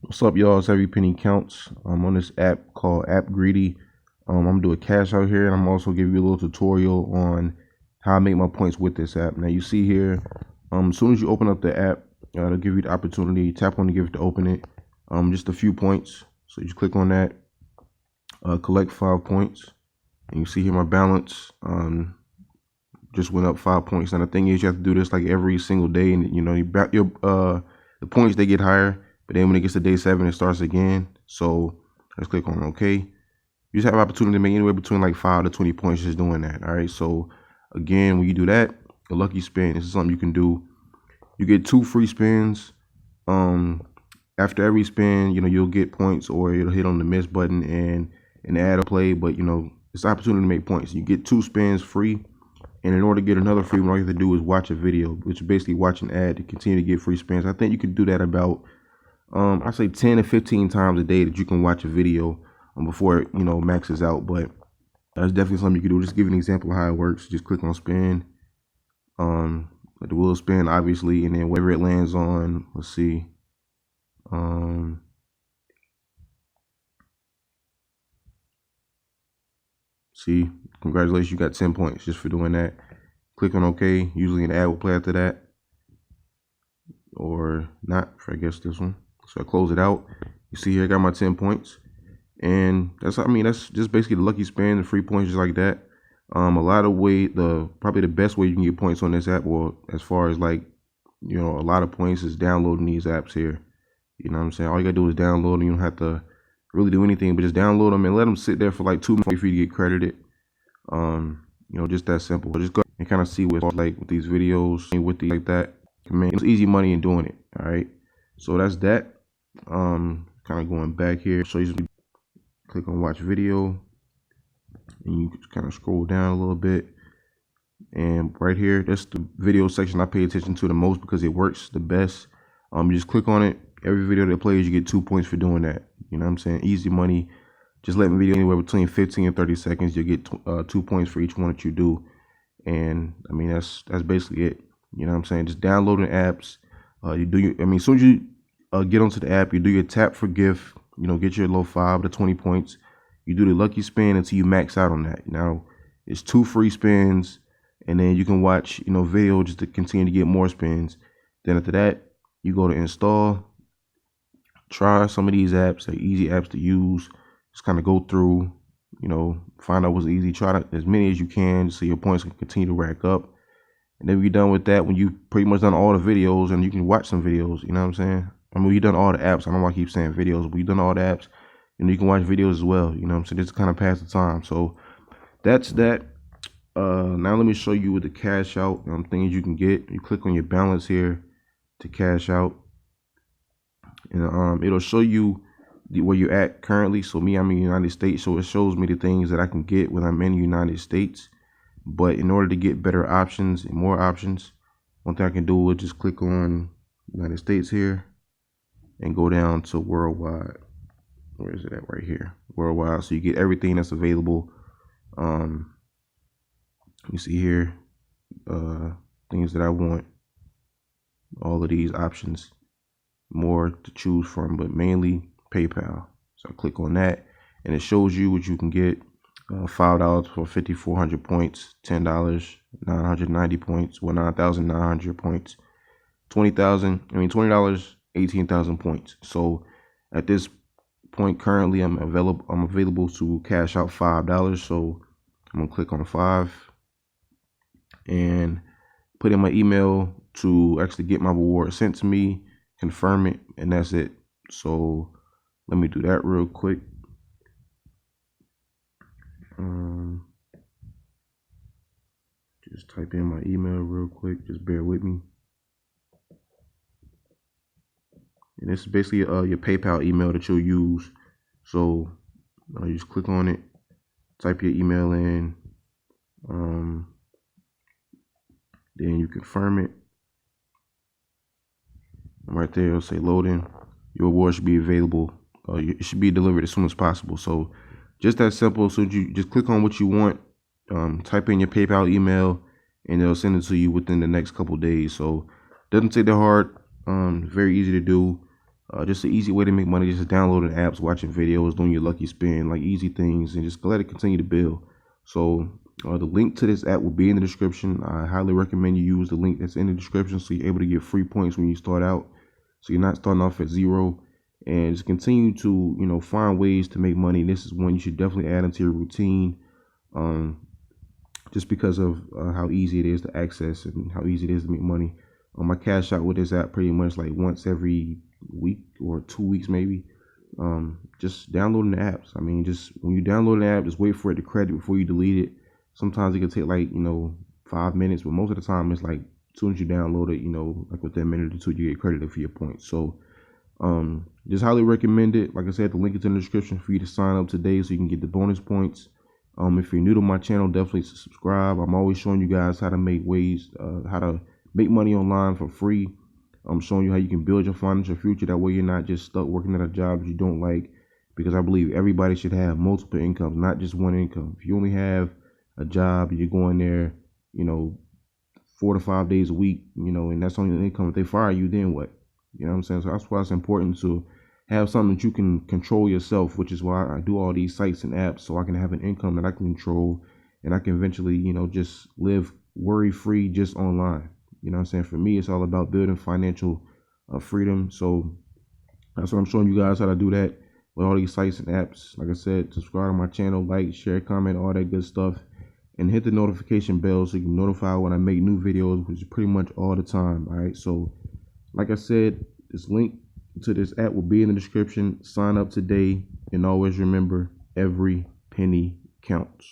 What's up, y'all? It's Every Penny Counts. I'm on this app called AppGreedy. I'm gonna do a cash out here, and I'm also give you a little tutorial on how I make my points with this app. Now you see here, as soon as you open up the app, it'll give you the opportunity. Tap on the gift to open it. Just a few points. So you just click on that. Collect 5 points, and you see here my balance just went up 5 points. And the thing is, you have to do this like every single day, and you know the points they get higher. But then when it gets to day 7, it starts again. So let's click on OK. You just have an opportunity to make anywhere between like 5 to 20 points just doing that. All right. So again, when you do that, a lucky spin, this is something you can do. You get 2 free spins. After every spin, you'll get points, or it'll hit on the miss button and add a play. But it's an opportunity to make points. You get 2 spins free. And in order to get another free one, all you have to do is watch a video, which is basically watch an ad to continue to get free spins. I think you can do that about I say 10 to 15 times a day that you can watch a video before it maxes out. But that's definitely something you can do. Just give you an example of how it works. Just click on spin, let the wheel spin, obviously, and then whatever it lands on, let's see, see, congratulations, you got 10 points just for doing that. Click on OK. Usually an ad will play after that, or not for, I guess, this one. So I close it out. You see here I got my 10 points. And that's just basically the lucky spin, the free points just like that. A lot of probably the best way you can get points on this app, or as far as like, a lot of points, is downloading these apps here. You know what I'm saying? All you gotta do is download them. You don't have to really do anything, but just download them and let them sit there for like 2 months for you to get credited. Just that simple. Just go and kind of see what it's like with these videos and with these like that. Man, it's easy money in doing it. All right. So that's that. Kind of going back here. So you just click on watch video, and you kind of scroll down a little bit. And right here, that's the video section I pay attention to the most because it works the best. You just click on it. Every video that plays, you get 2 points for doing that. You know what I'm saying? Easy money. Just let me video anywhere between 15 and 30 seconds. You'll get 2 points for each one that you do. And I mean, that's basically it. You know what I'm saying? Just downloading apps. As soon as you get onto the app, you do your tap for gift. Get your little 5 to 20 points. You do the lucky spin until you max out on that. Now, it's 2 free spins, and then you can watch, video just to continue to get more spins. Then after that, you go to install. Try some of these apps. They're easy apps to use. Just kind of go through, find out what's easy. Try as many as you can so your points can continue to rack up. And then when you're done with that, when you pretty much done all the videos, and you can watch some videos, you know what I'm saying? I mean, you've done all the apps. I don't know why I keep saying videos, but you've done all the apps, and you can watch videos as well, you know what I'm saying? Just to kind of pass the time. So that's that. Now let me show you what the cash out things you can get. You click on your balance here to cash out, and it'll show you where you're at currently. So me, I'm in the United States, so it shows me the things that I can get when I'm in the United States. But in order to get better options and more options, one thing I can do is just click on United States here and go down to worldwide. Where is it at? Right here, worldwide. So you get everything that's available. You see here, things that I want, all of these options, more to choose from, but mainly PayPal. So I click on that, and it shows you what you can get. $5 for 5,400 points, $10, 990 points, 9,900 points, $20, 18,000 points. So at this point currently, I'm available to cash out $5. So I'm gonna click on 5 and put in my email to actually get my reward sent to me, confirm it, and that's it. So let me do that real quick. Just type in my email real quick. Just bear with me. And this is basically your PayPal email that you'll use. So you just click on it, type your email in, then you confirm it. And right there, it'll say loading. Your reward should be available. It should be delivered as soon as possible. So just that simple. So you just click on what you want, type in your PayPal email, and they'll send it to you within the next couple days. So it doesn't take that hard. Very easy to do. Just an easy way to make money, just downloading apps, watching videos, doing your lucky spin, like easy things, and just let it continue to build. So the link to this app will be in the description. I highly recommend you use the link that's in the description so you're able to get free points when you start out. So you're not starting off at zero, and just continue to, find ways to make money. This is one you should definitely add into your routine, just because of how easy it is to access and how easy it is to make money. I cash out with this app pretty much like once every week or 2 weeks maybe. Just downloading the apps. I mean, just when you download an app, just wait for it to credit before you delete it. Sometimes it can take like 5 minutes, but most of the time it's like as soon as you download it, like within a minute or two, you get credited for your points. So just highly recommend it. Like I said, the link is in the description for you to sign up today so you can get the bonus points. If you're new to my channel, definitely subscribe. I'm always showing you guys how to make how to make money online for free. I'm showing you how you can build your financial future. That way you're not just stuck working at a job you don't like, because I believe everybody should have multiple incomes, not just one income. If you only have a job, you're going there, 4 to 5 days a week, and that's only the income. If they fire you, then what? You know what I'm saying? So that's why it's important to have something that you can control yourself, which is why I do all these sites and apps, so I can have an income that I can control, and I can eventually, just live worry-free just online. You know what I'm saying? For me, it's all about building financial freedom. So that's what I'm showing you guys how to do that with all these sites and apps. Like I said, subscribe to my channel, like, share, comment, all that good stuff, and hit the notification bell so you can notify when I make new videos, which is pretty much all the time. All right. So like I said, this link to this app will be in the description. Sign up today, and always remember, every penny counts.